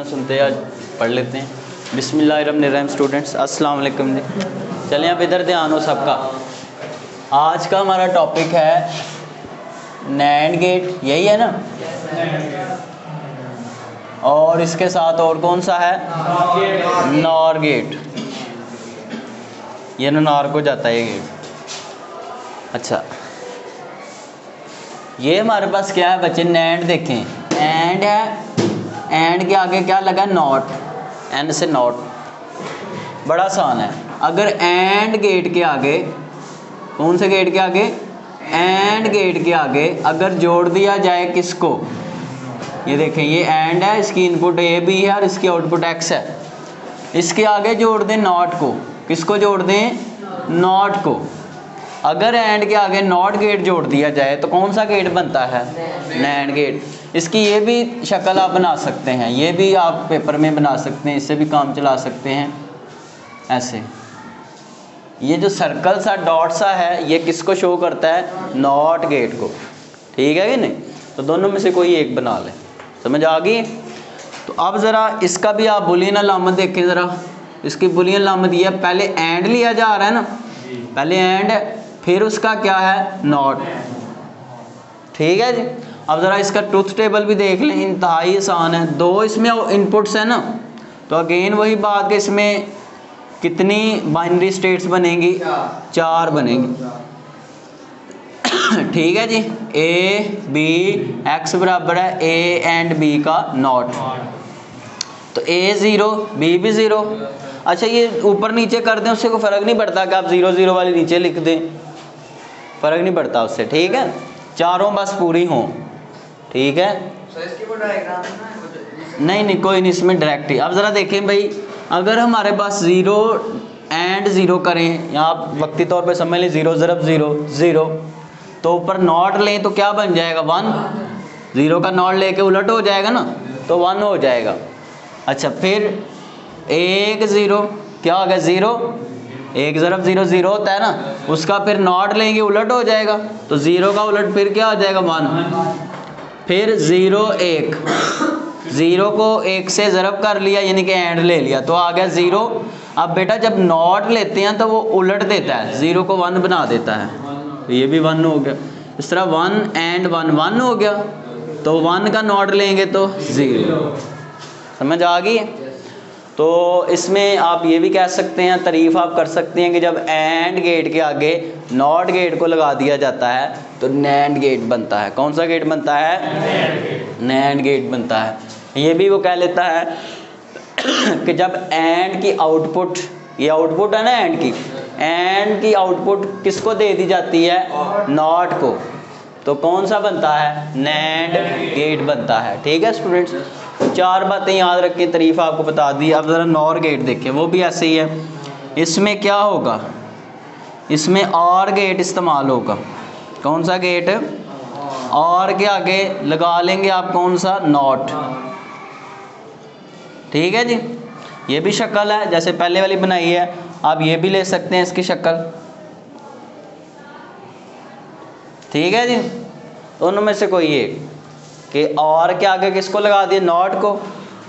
सुनते आज पढ़ लेते हैं। बिस्मिल्लाहिर्रहमानिर्रहीम स्टूडेंट्स, अस्सलाम वालेकुम जी। चलिए अब इधर ध्यान हो सबका। आज का हमारा टॉपिक है नैंड गेट, यही है ना। और इसके साथ और कौन सा है, नॉर गेट। ये ना नॉर को जाता है ये गेट। अच्छा, ये हमारे पास क्या है बच्चे, नैंड देखें, एंड है, एंड के आगे क्या लगा, नॉट, एंड से नॉट। बड़ा आसान है। अगर एंड गेट के आगे, कौन से गेट के आगे, एंड गेट के आगे अगर जोड़ दिया जाए किसको, ये देखें ये एंड है, इसकी इनपुट ए बी है और इसकी आउटपुट एक्स है। इसके आगे जोड़ दें नॉट को, किसको जोड़ दें, नॉट को। अगर एंड के आगे नॉट गेट जोड़ दिया जाए तो कौन सा गेट बनता है, नैंड गेट। इसकी ये भी शक्ल आप बना सकते हैं, ये भी आप पेपर में बना सकते हैं, इससे भी काम चला सकते हैं ऐसे। ये जो सर्कल सा डॉट सा है ये किसको शो करता है, नॉट गेट को, ठीक है कि नहीं। तो दोनों में से कोई एक बना लें, समझ आ गई। तो अब ज़रा इसका भी आप बुलियन अलामत देखें ज़रा। इसकी बुलियन अलामत ये है, पहले एंड लिया जा रहा है ना, पहले एंड है, फिर उसका क्या है, नॉट, ठीक है जी। अब ज़रा इसका ट्रुथ टेबल भी देख लें, इंतहाई आसान है। दो इसमें इनपुट्स हैं ना, तो अगेन वही बात कि इसमें कितनी बाइनरी स्टेट्स बनेंगी, 4 बनेंगी, ठीक है जी। ए बी एक्स बराबर है ए एंड बी का नॉट, तो ए 0 बी भी 0। अच्छा, ये ऊपर नीचे कर दें उससे कोई फ़र्क नहीं पड़ता कि आप 0 0 वाली नीचे लिख दें, फ़र्क नहीं पड़ता उससे, ठीक है। चारों बस पूरी हों, ठीक है। नहीं कोई नहीं, इसमें डायरेक्ट ही। अब ज़रा देखें भाई, अगर हमारे पास 0 एंड 0 करें, या आप वक्ती तौर पे समझ लें 0 ज़रब 0 0, तो ऊपर नॉट लें तो क्या बन जाएगा, 1। 0 का नॉट लेके उलट हो जाएगा ना, तो 1 हो जाएगा। अच्छा, फिर 1 0 क्या हो गया, 0, 1 ज़रब 0 0 होता है ना, उसका फिर नॉट लेंगे उलट हो जाएगा, तो 0 का उलट फिर क्या हो जाएगा, 1। फिर 0 1, 0 को 1 से ज़रब कर लिया यानी कि एंड ले लिया, तो आ गया 0। अब बेटा जब नॉट लेते हैं तो वो उलट देता है, 0 को 1 बना देता है, तो ये भी 1 हो गया। इस तरह 1 एंड 1 1 हो गया, तो 1 का नॉट लेंगे तो 0। समझ आ गई। तो इसमें आप ये भी कह सकते हैं, तारीफ़ आप कर सकते हैं कि जब एंड गेट के आगे नॉट गेट को लगा दिया जाता है तो नैंड गेट बनता है। कौन सा गेट बनता है, नैंड गेट बनता है। ये भी वो कह लेता है कि जब एंड की आउटपुट, ये आउटपुट है ना एंड की आउटपुट किसको दे दी जाती है, नॉट को, तो कौन सा बनता है, नैंड गेट बनता है, ठीक है स्टूडेंट्स। तो 4 बातें याद रखें, तारीफ आपको बता दी। अब ज़रा नॉर गेट देखें, वो भी ऐसे ही है। इसमें क्या होगा, इसमें और गेट इस्तेमाल होगा। कौन सा गेट, और के आगे लगा लेंगे आप कौन सा, नॉट, ठीक है जी। ये भी शक्ल है जैसे पहले वाली बनाई है, आप ये भी ले सकते हैं इसकी शक्ल, ठीक है जी। दोनों में से कोई एक कि और के आगे किसको लगा दिया, नॉट को।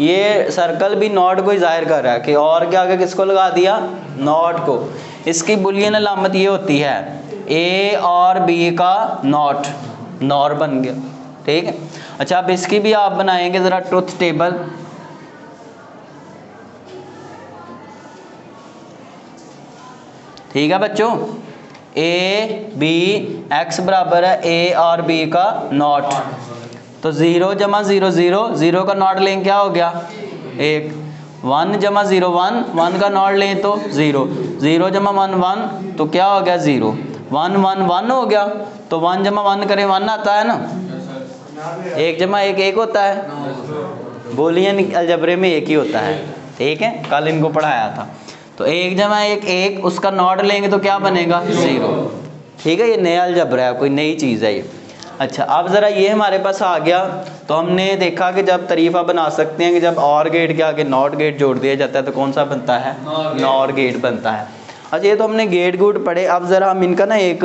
ये सर्कल भी नॉट को ही जाहिर कर रहा है कि और के आगे किसको लगा दिया, नॉट को। इसकी बुलियन अलामत ये होती है, ए और बी का नॉट, नॉर बन गया, ठीक है। अच्छा, अब इसकी भी आप बनाएंगे ज़रा ट्रुथ टेबल। ठीक है बच्चों, ए बी एक्स बराबर है ए और बी का नॉट, तो 0 जमा 0 0, 0 का नॉट लें क्या हो गया, 1। 1 जमा 0 1, 1 का नॉट लें तो 0, 0 जमा 1 1, तो क्या हो गया 0। 1 1 1 हो गया, तो 1 जमा 1 करें 1 आता है ना, 1 जमा 1 1 होता है, बुलियन अलजबरे में एक ही होता है, ठीक है, कल इनको पढ़ाया था। तो 1 जमा 1 1, उसका नॉट लेंगे तो क्या बनेगा, 0, ठीक है। ये नया अलजबरा है, कोई नई चीज़ है ये। अच्छा, अब ज़रा ये हमारे पास आ गया, तो हमने देखा कि जब तरीफ़ा बना सकते हैं कि जब और गेट के आगे नॉट गेट जोड़ दिया जाता है तो कौन सा बनता है, नॉर गेट बनता है। अच्छा, ये तो हमने गेट गूट पढ़े। अब ज़रा हम इनका ना एक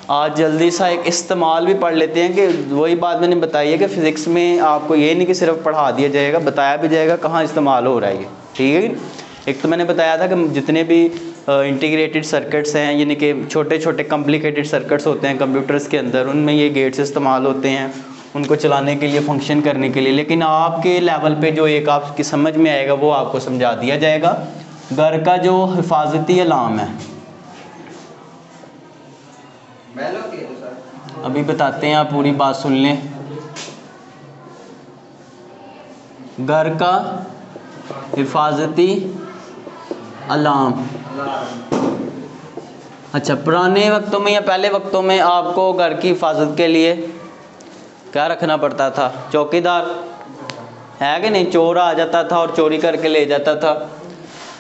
आज जल्दी सा एक इस्तेमाल भी पढ़ लेते हैं कि वही बात मैंने बताई है कि फ़िज़िक्स में आपको ये नहीं कि सिर्फ पढ़ा दिया जाएगा, बताया भी जाएगा कहाँ इस्तेमाल हो रहा है ये, ठीक है। एक तो मैंने बताया था कि जितने भी इंटीग्रेटेड सर्किट्स हैं, यानी कि छोटे छोटे कॉम्प्लिकेटेड सर्किट्स होते हैं कंप्यूटर्स के अंदर, उनमें ये गेट्स इस्तेमाल होते हैं उनको चलाने के लिए, फंक्शन करने के लिए। लेकिन आपके लेवल पे जो एक आपकी समझ में आएगा वो आपको समझा दिया जाएगा। घर का जो हिफाजती अलार्म है, अभी बताते हैं, आप पूरी बात सुन लें। घर का हिफाजती अलार्म, अच्छा, पुराने वक्तों में या पहले वक्तों में आपको घर की हिफाजत के लिए क्या रखना पड़ता था? चौकीदार, है कि नहीं? चोर आ जाता था और चोरी करके ले जाता था,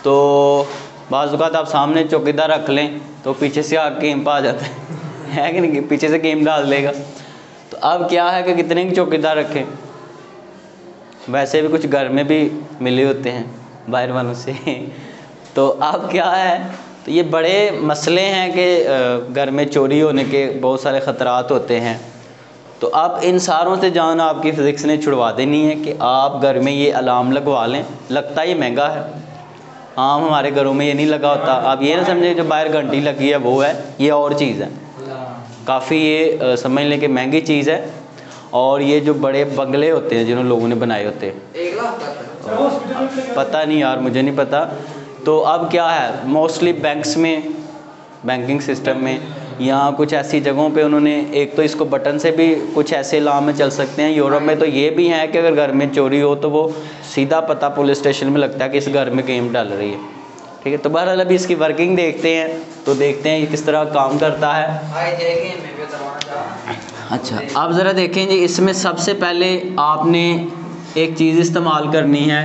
तो बाज़ औक़ात आप सामने चौकीदार रख लें तो पीछे से आके गेम पा जाता है कि नहीं? पीछे से गेम डाल देगा। तो अब क्या है कि कितने चौकीदार रखें? वैसे भी कुछ घर में भी मिले होते हैं बाहर वालों से तो अब क्या है, तो ये बड़े मसले हैं कि घर में चोरी होने के बहुत सारे ख़तरात होते हैं। तो अब इन सारों से जान आपकी फ़िज़िक्स ने छुड़वा देनी है कि आप घर में ये अलार्म लगवा लें। लगता ये महंगा है, आम हमारे घरों में ये नहीं लगा होता। आप ये ना समझे जो बाहर घंटी लगी है वो है, ये और चीज़ है, काफ़ी ये समझ लें कि महंगी चीज़ है। और ये जो बड़े बंगले होते हैं जिन्होंने लोगों ने बनाए होते हैं, पता नहीं यार, मुझे नहीं पता। तो अब क्या है, मोस्टली बैंक्स में, बैंकिंग सिस्टम में या कुछ ऐसी जगहों पे उन्होंने एक तो इसको बटन से भी कुछ ऐसे अलार्म में चल सकते हैं। यूरोप में तो ये भी है कि अगर घर में चोरी हो तो वो सीधा पता पुलिस स्टेशन में लगता है कि इस घर में गेम डाल रही है, ठीक है। तो बहरहाल अभी इसकी वर्किंग देखते हैं, तो देखते हैं ये किस तरह काम करता है। अच्छा, आप ज़रा देखें जी, इसमें सबसे पहले आपने एक चीज़ इस्तेमाल करनी है,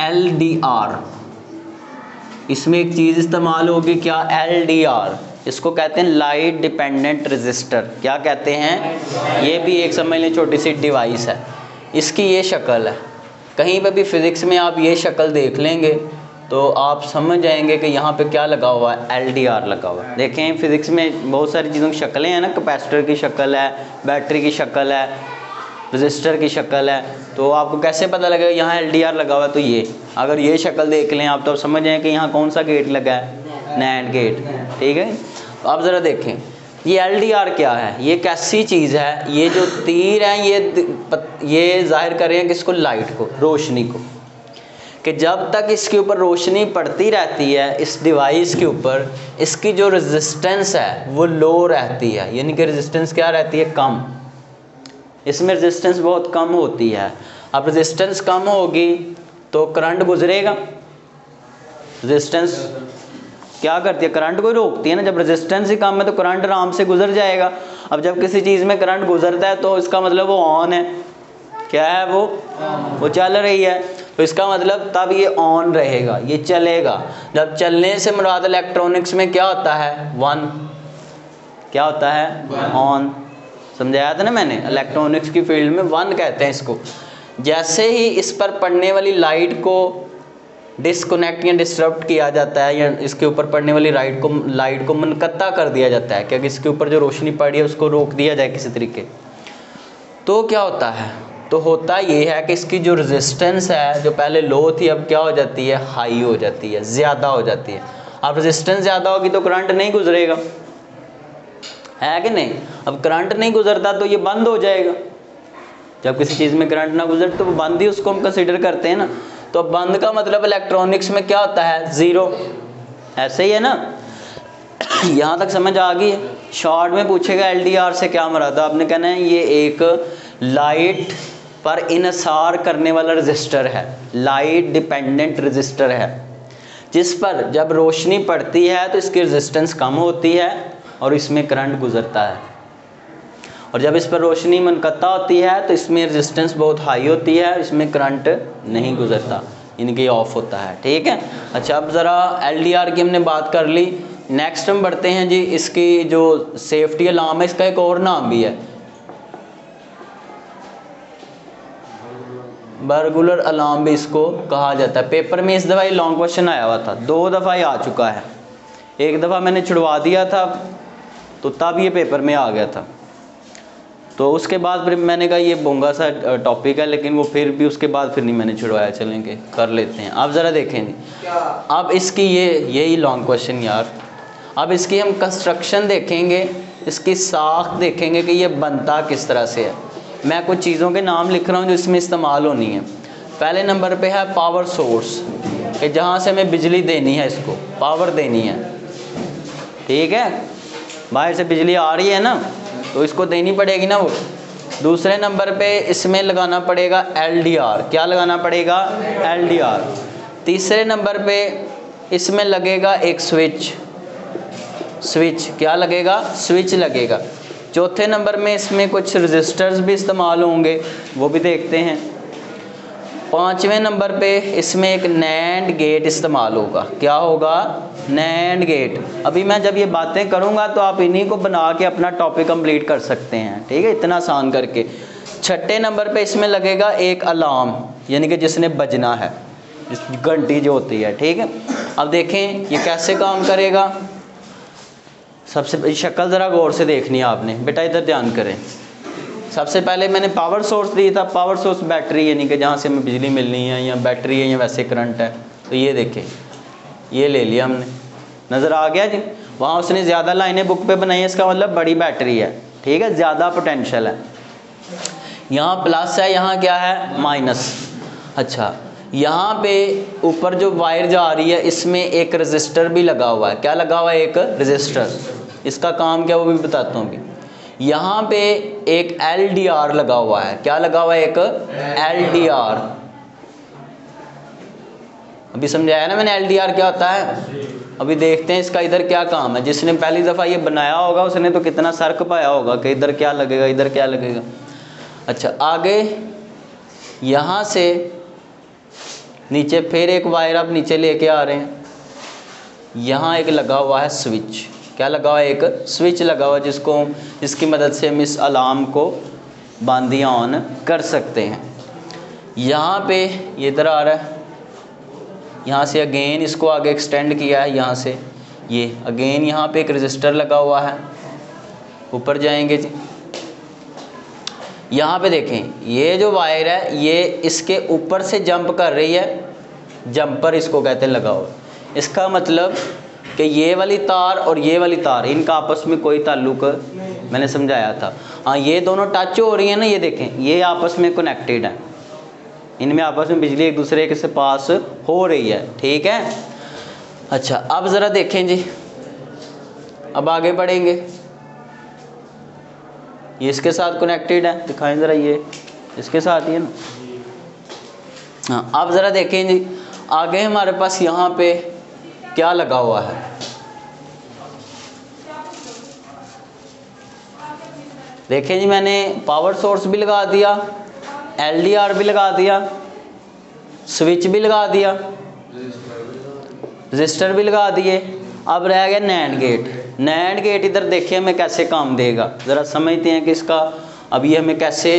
LDR। इसमें एक चीज़ इस्तेमाल होगी, क्या? LDR। इसको कहते हैं लाइट डिपेंडेंट रजिस्टर। क्या कहते हैं? ये भी एक समझ लें छोटी सी डिवाइस है। इसकी ये शक्ल है, कहीं पर भी फ़िज़िक्स में आप ये शक्ल देख लेंगे तो आप समझ जाएंगे कि यहाँ पे क्या लगा हुआ है, LDR लगा हुआ है। देखें फ़िज़िक्स में बहुत सारी चीज़ों की शक्लें हैं ना, कैपेसिटर की शक्ल है, बैटरी की शक्ल है, रजिस्टर की शक्ल है। तो आपको कैसे पता लगेगा यहाँ LDR लगा हुआ है? तो ये अगर ये शक्ल देख लें आप तो समझ जाएं कि यहाँ कौन सा गेट लगा है, NAND गेट, ठीक है। तो आप ज़रा देखें ये LDR क्या है, ये कैसी चीज़ है? ये जो तीर हैं ये ज़ाहिर करें किसको? लाइट को, रोशनी को, कि जब तक इसके ऊपर रोशनी पड़ती रहती है इस डिवाइस के ऊपर, इसकी जो रेजिस्टेंस है वो लो रहती है, यानी कि रेजिस्टेंस क्या रहती है? कम। इसमें रेजिस्टेंस बहुत कम होती है। अब रेजिस्टेंस कम होगी तो करंट गुजरेगा। रेजिस्टेंस क्या करती है? करंट को रोकती है ना। जब रेजिस्टेंस ही कम है तो करंट आराम से गुजर जाएगा। अब जब किसी चीज़ में करंट गुजरता है तो इसका मतलब वो ऑन है। क्या है? वो चल रही है, तो इसका मतलब तब ये ऑन रहेगा, ये चलेगा। जब चलने से मुराद इलेक्ट्रॉनिक्स में क्या होता है? 1। क्या होता है? ऑन। समझाया था ना मैंने, इलेक्ट्रॉनिक्स की फील्ड में 1 कहते हैं इसको। जैसे ही इस पर पड़ने वाली लाइट को डिस्कनेक्ट या डिस्टरप्ट किया जाता है, या इसके ऊपर पड़ने वाली लाइट को मुनक़ता कर दिया जाता है, क्योंकि इसके ऊपर जो रोशनी पड़ी है उसको रोक दिया जाए किसी तरीके, तो क्या होता है? तो होता ये है कि इसकी जो रेजिस्टेंस है जो पहले लो थी अब क्या हो जाती है? हाई हो जाती है, ज़्यादा हो जाती है। अब रेजिस्टेंस ज़्यादा होगी तो करंट नहीं गुजरेगा, है कि नहीं? अब करंट नहीं गुजरता तो ये बंद हो जाएगा। जब किसी चीज़ में करंट ना गुजरे तो वो बंद ही उसको हम कंसिडर करते हैं ना। तो बंद का मतलब इलेक्ट्रॉनिक्स में क्या होता है? 0। ऐसे ही है ना, यहाँ तक समझ आ गई है? शॉर्ट में पूछेगा LDR से क्या मुराद है, आपने कहना है ये एक लाइट पर इनसार करने वाला रजिस्टर है, लाइट डिपेंडेंट रजिस्टर है, जिस पर जब रोशनी पड़ती है तो इसकी रेजिस्टेंस कम होती है और इसमें करंट गुजरता है, और जब इस पर रोशनी मुनक़ता होती है तो इसमें रेजिस्टेंस बहुत हाई होती है, इसमें करंट नहीं गुजरता, इनके ऑफ होता है, ठीक है। अच्छा, अब ज़रा LDR की हमने बात कर ली। नेक्स्ट हम बढ़ते हैं जी, इसकी जो सेफ्टी अलार्म है इसका एक और नाम भी है, बर्गुलर अलार्म भी इसको कहा जाता है। पेपर में इस दफ़ा ये लॉन्ग क्वेश्चन आया हुआ था, 2 दफ़ा ये आ चुका है। एक दफ़ा मैंने छुड़वा दिया था तो तब ये पेपर में आ गया था। तो उसके बाद फिर मैंने कहा ये बोंगा सा टॉपिक है, लेकिन वो फिर भी उसके बाद फिर नहीं मैंने छुड़वाया, चलेंगे कर लेते हैं। आप ज़रा देखें अब इसकी यही लॉन्ग क्वेश्चन यार। अब इसकी हम कंस्ट्रक्शन देखेंगे, इसकी साख देखेंगे कि ये बनता किस तरह से है। मैं कुछ चीज़ों के नाम लिख रहा हूँ जो इसमें इस्तेमाल होनी है। पहले नंबर पे है पावर सोर्स, कि जहाँ से हमें बिजली देनी है, इसको पावर देनी है, ठीक है। बाहर से बिजली आ रही है ना, तो इसको देनी पड़ेगी ना वो। दूसरे नंबर पे इसमें लगाना पड़ेगा LDR, क्या लगाना पड़ेगा LDR। तीसरे नंबर पे इसमें लगेगा एक स्विच, क्या लगेगा, स्विच लगेगा। चौथे नंबर में इसमें कुछ रजिस्टर्स भी इस्तेमाल होंगे, वो भी देखते हैं। पाँचवें नंबर पे इसमें एक नैंड गेट इस्तेमाल होगा, क्या होगा, नैंड गेट। अभी मैं जब ये बातें करूँगा तो आप इन्हीं को बना के अपना टॉपिक कंप्लीट कर सकते हैं, ठीक है, इतना आसान करके। छठे नंबर पे इसमें लगेगा एक अलार्म, यानी कि जिसने बजना है, घंटी जो होती है, ठीक है। अब देखें ये कैसे काम करेगा। सबसे शक्ल ज़रा गौर से देखनी है आपने, बेटा इधर ध्यान करें। सबसे पहले मैंने पावर सोर्स दिया था, पावर सोर्स बैटरी, यानी कि जहाँ से हमें बिजली मिलनी है, या बैटरी है या वैसे करंट है। तो ये देखें, ये ले लिया हमने, नज़र आ गया जी। वहाँ उसने ज़्यादा लाइनें बुक पे बनाई है, इसका मतलब बड़ी बैटरी है, ठीक है, ज़्यादा पोटेंशियल है। यहाँ प्लस है, यहाँ क्या है, माइनस। अच्छा, यहाँ पे ऊपर जो वायर जा रही है इसमें एक रजिस्टर भी लगा हुआ है, क्या लगा हुआ है, एक रजिस्टर। इसका काम क्या वो भी बताता हूँ अभी। यहाँ पे एक LDR लगा हुआ है, क्या लगा हुआ है, एक LDR। अभी समझाया ना मैंने LDR क्या होता है। अभी देखते हैं इसका इधर क्या काम है। जिसने पहली दफ़ा ये बनाया होगा उसने तो कितना सर्क पाया होगा कि इधर क्या लगेगा, इधर क्या लगेगा। अच्छा, आगे यहाँ से नीचे फिर एक वायर आप नीचे लेके आ रहे हैं, यहाँ एक लगा हुआ है स्विच, क्या लगा हुआ है, एक स्विच लगा हुआ है, जिसकी मदद से हम इस अलार्म को बंद या ऑन कर सकते हैं। यहाँ पे ये इधर आ रहा है, यहाँ से अगेन इसको आगे एक्सटेंड किया है, यहाँ से ये अगेन यहाँ पे एक रजिस्टर लगा हुआ है। ऊपर जाएंगे जी, यहाँ पे देखें ये जो वायर है ये इसके ऊपर से जंप कर रही है, जंपर इसको कहते हैं लगा हुआ। इसका मतलब कि ये वाली तार और ये वाली तार, इनका आपस में कोई ताल्लुक, मैंने समझाया था। हाँ, ये दोनों टच हो रही हैं ना, ये देखें ये आपस में कनेक्टेड है, इनमें आपस में बिजली एक दूसरे के से पास हो रही है, ठीक है। अच्छा, अब ज़रा देखें जी, अब आगे बढ़ेंगे। ये इसके साथ कनेक्टेड है, दिखाएं ज़रा, ये इसके साथ ही है ना। हाँ, अब ज़रा देखें जी, आगे हमारे पास यहाँ पे क्या लगा हुआ है, देखें जी, मैंने पावर सोर्स भी लगा दिया, LDR भी लगा दिया, स्विच भी लगा दिया, रजिस्टर भी लगा दिए। अब रह गया नैंड गेट। नैंड गेट इधर देखिए हमें कैसे काम देगा, ज़रा समझते हैं कि इसका अब ये हमें कैसे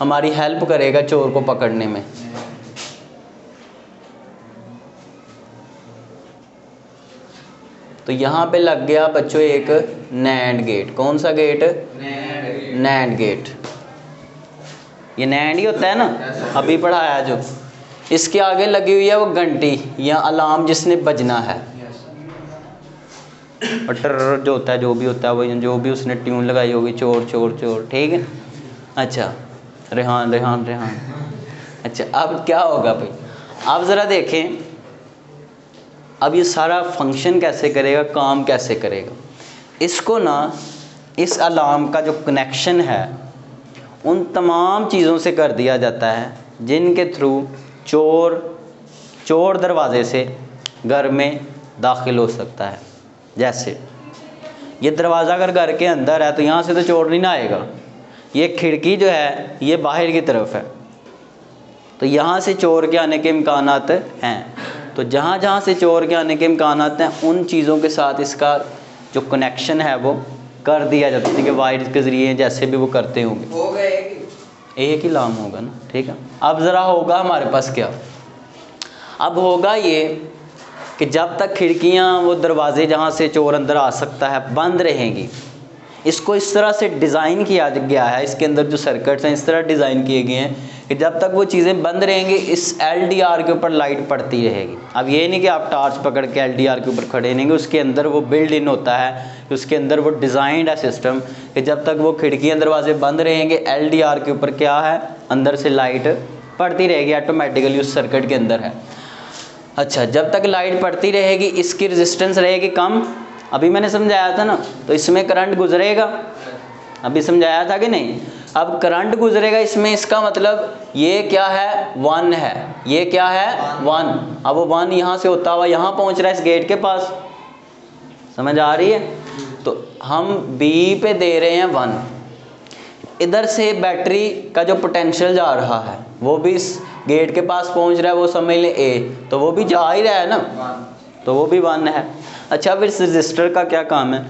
हमारी हेल्प करेगा चोर को पकड़ने में। तो यहाँ पे लग गया बच्चों एक नैंड गेट। कौन सा गेट, नैंड गेट। ये नैंड ही होता है ना, अभी पढ़ाया जो। इसके आगे लगी हुई है वो घंटी या अलार्म जिसने बजना है, टर जो होता है, जो भी होता है वो, जो भी उसने ट्यून लगाई होगी, चोर चोर चोर, ठीक है। अच्छा, रेहान रेहान रेहान। अच्छा, अब क्या होगा भाई, आप ज़रा देखें अब ये सारा फंक्शन कैसे करेगा, काम कैसे करेगा। इसको ना, इस अलार्म का जो कनेक्शन है उन तमाम चीज़ों से कर दिया जाता है जिनके थ्रू चोर दरवाजे से घर में दाखिल हो सकता है। जैसे ये दरवाज़ा अगर घर के अंदर है तो यहाँ से तो चोर नहीं ना आएगा, ये खिड़की जो है ये बाहर की तरफ है, तो यहाँ से चोर के आने के इम्कानात हैं। तो जहाँ जहाँ से चोर के आने के इम्कानात हैं उन चीज़ों के साथ इसका जो कनेक्शन है वो कर दिया जाता है कि वायर के ज़रिए जैसे भी वो करते होंगे। एक ही लाम होगा ना, ठीक है। अब ज़रा होगा हमारे पास क्या, अब होगा ये कि जब तक खिड़कियाँ वो दरवाज़े जहाँ से चोर अंदर आ सकता है बंद रहेंगी, इसको इस तरह से डिज़ाइन किया गया है, इसके अंदर जो सर्किट्स हैं इस तरह डिज़ाइन किए गए हैं कि जब तक वो चीज़ें बंद रहेंगी इस LDR के ऊपर लाइट पड़ती रहेगी। अब ये नहीं कि आप टार्च पकड़ के LDR के ऊपर खड़े रहेंगे, उसके अंदर वो बिल्ड इन होता है, उसके अंदर वो डिज़ाइंड है सिस्टम कि जब तक वो खिड़कियाँ दरवाजे बंद रहेंगे LDR के ऊपर क्या है, अंदर से लाइट पड़ती रहेगी ऑटोमेटिकली, उस सर्किट के अंदर है। अच्छा, जब तक लाइट पड़ती रहेगी इसकी रेजिस्टेंस रहेगी कम। अभी मैंने समझाया था ना, तो इसमें करंट गुजरेगा, अभी समझाया था कि नहीं। अब करंट गुजरेगा इसमें, इसका मतलब ये क्या है, 1 है, ये क्या है 1। अब वो 1 यहाँ से होता हुआ यहाँ पहुँच रहा है इस गेट के पास, समझ आ रही है। तो हम B पे दे रहे हैं 1, इधर से बैटरी का जो पोटेंशियल जा रहा है वो भी इस गेट के पास पहुँच रहा है, वो समझ लें A, तो वो भी जा ही रहा है ना, तो वो भी 1 है। अच्छा, फिर इस रजिस्टर का क्या काम है।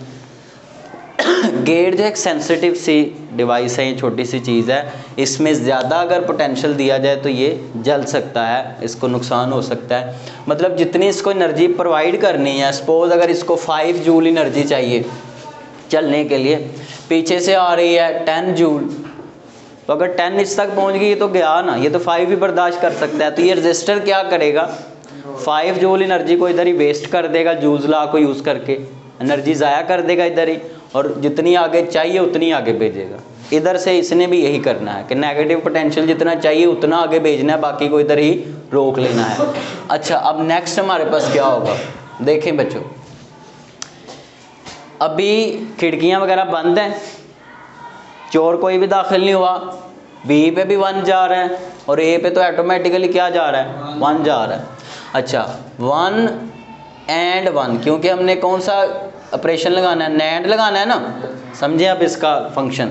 गेट जो एक सेंसिटिव सी डिवाइस है, ये छोटी सी चीज़ है, इसमें ज़्यादा अगर पोटेंशियल दिया जाए तो ये जल सकता है, इसको नुकसान हो सकता है। मतलब जितनी इसको एनर्जी प्रोवाइड करनी है, सपोज़ अगर इसको 5 जूल एनर्जी चाहिए चलने के लिए, पीछे से आ रही है 10 जूल, तो अगर 10 इस तक पहुंच गई तो गया ना, ये तो 5 ही बर्दाश्त कर सकता है। तो ये रजिस्टर क्या करेगा, 5 जूल एनर्जी को इधर ही वेस्ट कर देगा, जूल्स लॉ को यूज़ करके एनर्जी ज़ाया कर देगा इधर ही, और जितनी आगे चाहिए उतनी आगे भेजेगा। इधर से इसने भी यही करना है कि नेगेटिव पोटेंशियल जितना चाहिए उतना आगे भेजना है, बाकी को इधर ही रोक लेना है। अच्छा, अब नेक्स्ट हमारे पास क्या होगा, देखें बच्चों, अभी खिड़कियां वगैरह बंद हैं, चोर कोई भी दाखिल नहीं हुआ, B पे भी 1 जा रहा है और A पे तो ऑटोमेटिकली क्या जा रहा है, 1 जा रहा है। अच्छा, 1 एंड 1, क्योंकि हमने कौन सा ऑपरेशन लगाना है, नैंड लगाना है ना, समझे आप इसका फंक्शन।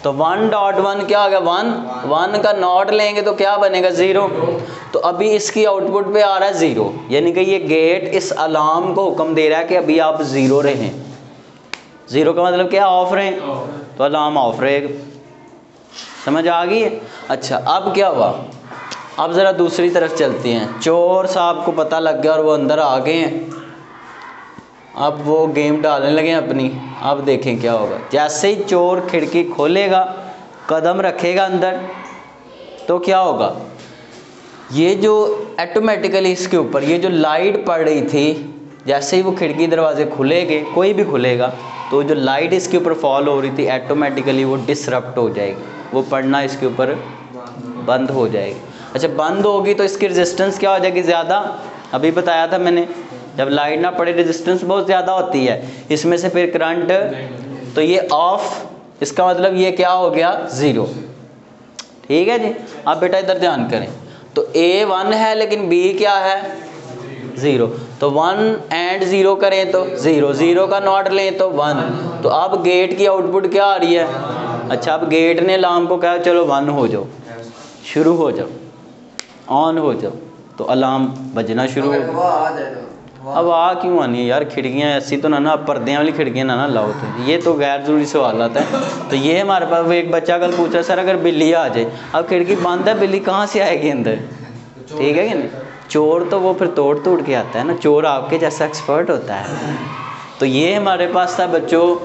तो 1.1 क्या आ गया, 1 का नॉट लेंगे तो क्या बनेगा, 0। तो अभी इसकी आउटपुट पे आ रहा है 0, यानी कि ये गेट इस अलार्म को हुक्म दे रहा है कि अभी आप 0 रहें। 0 का मतलब क्या, ऑफ रहें, तो अलार्म ऑफ रहेगा, समझ आ गई है। अच्छा, अब क्या हुआ, अब ज़रा दूसरी तरफ चलते हैं। चोर साहब को पता लग गया और वो अंदर आ गए हैं, अब वो गेम डालने लगे अपनी। अब देखें क्या होगा, जैसे ही चोर खिड़की खोलेगा, कदम रखेगा अंदर, तो क्या होगा, ये जो ऑटोमेटिकली इसके ऊपर ये जो लाइट पड़ रही थी, जैसे ही वो खिड़की दरवाजे खुलेंगे, कोई भी खुलेगा, तो जो लाइट इसके ऊपर फॉल हो रही थी ऑटोमेटिकली वो डिसरप्ट हो जाएगी, वो पड़ना इसके ऊपर बंद हो जाएगी। अच्छा, बंद होगी तो इसकी रेजिस्टेंस क्या हो जाएगी, ज़्यादा। अभी बताया था मैंने, जब लाइट ना पड़े रेजिस्टेंस बहुत ज़्यादा होती है, इसमें से फिर करंट, तो ये ऑफ, इसका मतलब ये क्या हो गया, 0। ठीक है जी। अब बेटा इधर ध्यान करें, तो A 1 है लेकिन B क्या है, 0। तो 1 एंड 0 करें तो 0, 0 का नॉट लें तो 1। तो अब गेट की आउटपुट क्या आ रही है। अच्छा, अब गेट ने अलार्म को कहा चलो 1 हो जाओ, शुरू हो जाओ, ऑन हो जाओ, तो अलार्म बजना शुरू हो। अब आ क्यों आनी है यार, खिड़कियाँ ऐसी तो ना पर्दे वाली खिड़कियाँ ना लाओ, तो ये तो गैर ज़रूरी सवाल आता है। तो ये हमारे पास वो एक बच्चा कल पूछ रहा, सर अगर बिल्ली आ जाए, अब खिड़की बंद है, बिल्ली कहाँ से आएगी अंदर, ठीक है कि नहीं। चोर तो वो फिर तोड़ के आता है ना, चोर आपके जैसा एक्सपर्ट होता है। तो ये हमारे पास था बच्चों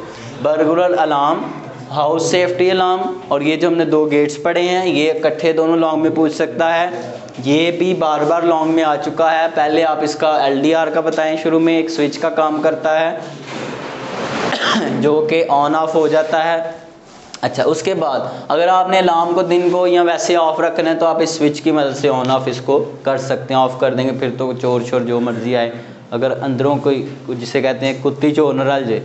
बर्गुलर अलार्म, हाउस सेफ्टी अलार्म, और ये जो हमने 2 गेट्स पढ़े हैं ये इकट्ठे दोनों लॉन्ग में पूछ सकता है। ये भी बार बार लॉन्ग में आ चुका है। पहले आप इसका LDR का बताएं, शुरू में एक स्विच का काम करता है जो कि ऑन ऑफ हो जाता है। अच्छा, उसके बाद अगर आपने अलार्म को दिन को या वैसे ऑफ रखना है तो आप इस स्विच की मदद से ऑन ऑफ इसको कर सकते हैं। ऑफ़ कर देंगे फिर तो चोर शोर जो मर्जी आए, अगर अंदरों कोई जिसे कहते हैं कुत्ती चोर न रल जाए,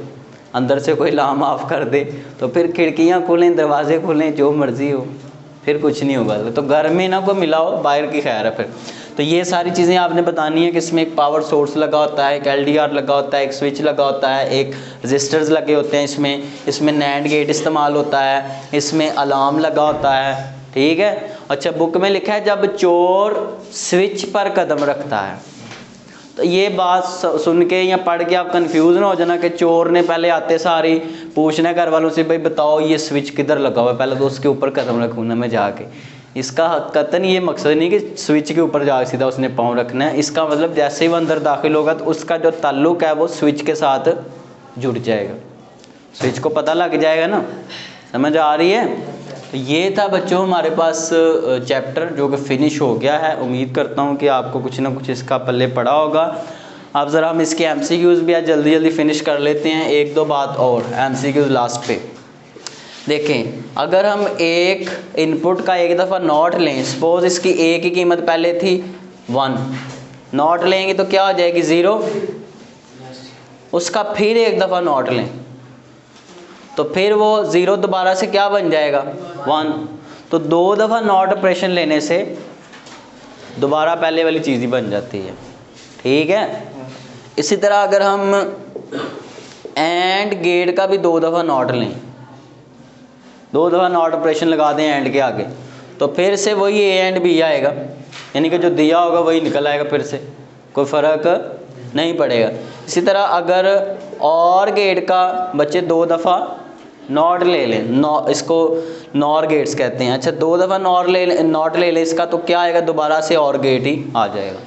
अंदर से कोई अलार्म ऑफ कर दे तो फिर खिड़कियाँ खुलें, दरवाजे खुलें, जो मर्जी हो, फिर कुछ नहीं होगा। तो घर में ना कोई मिला हो, बाहर की खैर है फिर। तो ये सारी चीज़ें आपने बतानी है कि इसमें एक पावर सोर्स लगा होता है, एक LDR लगा होता है, एक स्विच लगा होता है, एक रजिस्टर्स लगे होते हैं इसमें नैंड गेट इस्तेमाल होता है, इसमें अलार्म लगा होता है, ठीक है। अच्छा, बुक में लिखा है जब चोर स्विच पर कदम रखता है। तो ये बात सुन के या पढ़ के आप कंफ्यूज ना हो जाना कि चोर ने पहले आते सारी पूछना घर वालों से, भाई बताओ ये स्विच किधर लगा हुआ है, पहले तो उसके ऊपर कदम रखूँगा मैं जाके। इसका कतन ये मकसद नहीं कि स्विच के ऊपर जा सीधा उसने पाँव रखना है। इसका मतलब जैसे ही वो अंदर दाखिल होगा तो उसका जो ताल्लुक है वो स्विच के साथ जुड़ जाएगा। स्विच को पता लग जाएगा ना, समझ आ रही है। तो ये था बच्चों हमारे पास चैप्टर जो कि फिनिश हो गया है। उम्मीद करता हूँ कि आपको कुछ ना कुछ इसका पल्ले पड़ा होगा। अब ज़रा हम इसके MCQs भी आज जल्दी जल्दी फिनिश कर लेते हैं। एक दो बात और MCQs लास्ट पे देखें। अगर हम एक इनपुट का एक दफ़ा नॉट लें, सपोज इसकी A की कीमत पहले थी 1, नॉट लेंगे तो क्या हो जाएगी 0, उसका फिर एक दफ़ा नॉट लें तो फिर वो 0 दोबारा से क्या बन जाएगा 1। तो 2 दफ़ा नॉट ऑपरेशन लेने से दोबारा पहले वाली चीज़ ही बन जाती है, ठीक है। इसी तरह अगर हम एंड गेट का भी 2 दफ़ा नॉट लें, 2 दफ़ा नॉट ऑपरेशन लगा दें एंड के आगे, तो फिर से वही A एंड B आएगा, यानी कि जो दिया होगा वही निकल आएगा, फिर से कोई फ़र्क नहीं पड़ेगा। इसी तरह अगर और गेट का बच्चे 2 दफ़ा नॉट ले लें, इसको नॉर गेट्स कहते हैं। अच्छा 2 दफ़ा नॉट ले लें इसका, तो क्या आएगा दोबारा से और गेट ही आ जाएगा,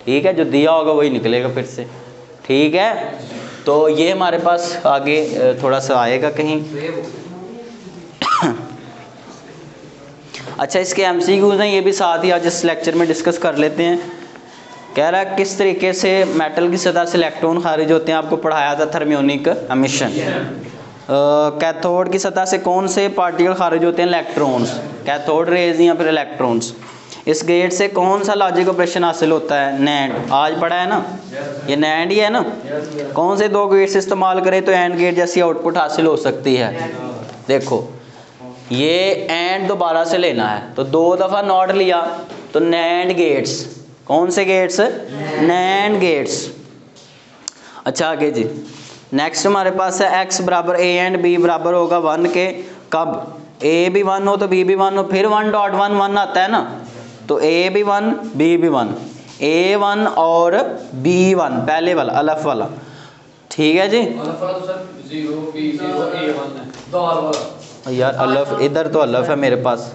ठीक है। जो दिया होगा वही निकलेगा फिर से, ठीक है। तो ये हमारे पास आगे थोड़ा सा आएगा कहीं। अच्छा इसके MCQs हैं, ये भी साथ ही आज इस लेक्चर में डिस्कस कर लेते हैं। कह रहा है किस तरीके से मेटल की सतह से इलेक्ट्रॉन खारिज होते हैं, आपको पढ़ाया था थर्मियोनिक एमिशन। कैथोड की सतह से कौन से पार्टिकल खारिज होते हैं, इलेक्ट्रॉन्स, कैथोड रेज या फिर इलेक्ट्रॉन्स। इस गेट से कौन सा लॉजिक ऑपरेशन हासिल होता है, नैंड, आज पढ़ा है ना, ये नैंड ही है ना। कौन से 2 गेट्स इस्तेमाल करें तो एंड गेट जैसी आउटपुट हासिल हो सकती है। देखो ये एंड दोबारा से लेना है तो 2 दफ़ा नॉट लिया तो नैंड गेट्स, कौन से गेट्स, नैंड गेट्स। अच्छा आगे जी नेक्स्ट हमारे पास है x बराबर A एंड B बराबर होगा 1 के, कब A भी 1 हो तो B भी 1 हो, फिर 1.1 आता है ना, तो A भी 1 B भी 1, A1 और B1 पहले वाला अलफ वाला, ठीक है जी। यार अलफ इधर तो अलफ है मेरे पास,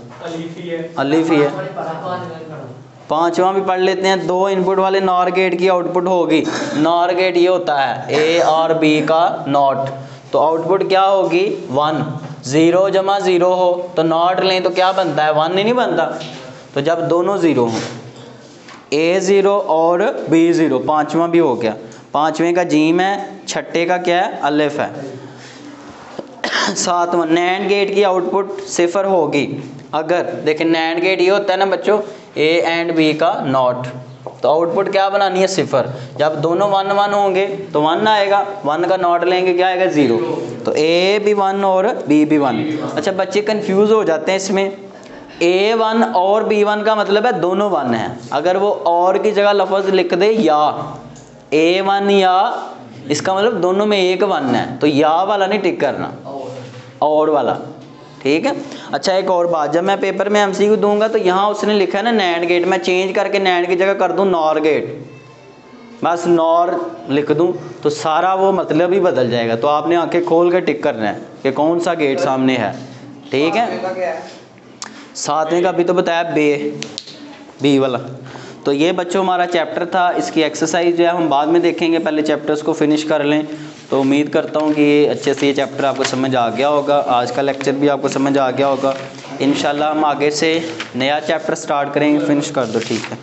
अलिफ ही है। 5वां भी पढ़ लेते हैं। 2 इनपुट वाले नॉर गेट की आउटपुट होगी, नॉर गेट ये होता है A और B का नॉट, तो आउटपुट क्या होगी 1। 0 जमा 0 हो तो नॉट लें तो क्या बनता है 1 ही नहीं बनता। तो जब दोनों 0 हों, A 0 और B 0, 5वां भी हो गया, 5वें का जीम है, 6ठे का क्या है अलिफ है। 7वां नैंड गेट की आउटपुट 0 होगी अगर, देखें नैंड गेट ये होता है ना बच्चों A एंड B का नॉट, तो आउटपुट क्या बनानी है 0। जब दोनों 1 1 होंगे तो 1 आएगा, 1 का नॉट लेंगे क्या आएगा 0, तो A भी 1 और B भी 1। अच्छा बच्चे कंफ्यूज हो जाते हैं इसमें, A1 और B1 का मतलब है दोनों 1 हैं। अगर वो और की जगह लफ्ज़ लिख दे या A1 या, इसका मतलब दोनों में एक 1 है, तो या वाला नहीं टिक करना, और वाला, ठीक है। अच्छा एक और बात, जब मैं पेपर में MCQ दूंगा तो यहाँ उसने लिखा है ना नैंड गेट, मैं चेंज करके नैंड की जगह कर दूँ नॉर गेट, बस नॉर लिख दूँ तो सारा वो मतलब ही बदल जाएगा। तो आपने आंखें खोल के टिक करना है कि कौन सा गेट सामने है, ठीक है। 7वें का अभी तो बताया बी वाला। तो ये बच्चों हमारा चैप्टर था, इसकी एक्सरसाइज जो है हम बाद में देखेंगे, पहले चैप्टर्स को फिनिश कर लें। तो उम्मीद करता हूँ कि अच्छे से ये चैप्टर आपको समझ आ गया होगा, आज का लेक्चर भी आपको समझ आ गया होगा। इंशाल्लाह हम आगे से नया चैप्टर स्टार्ट करेंगे, फिनिश कर दो, ठीक है।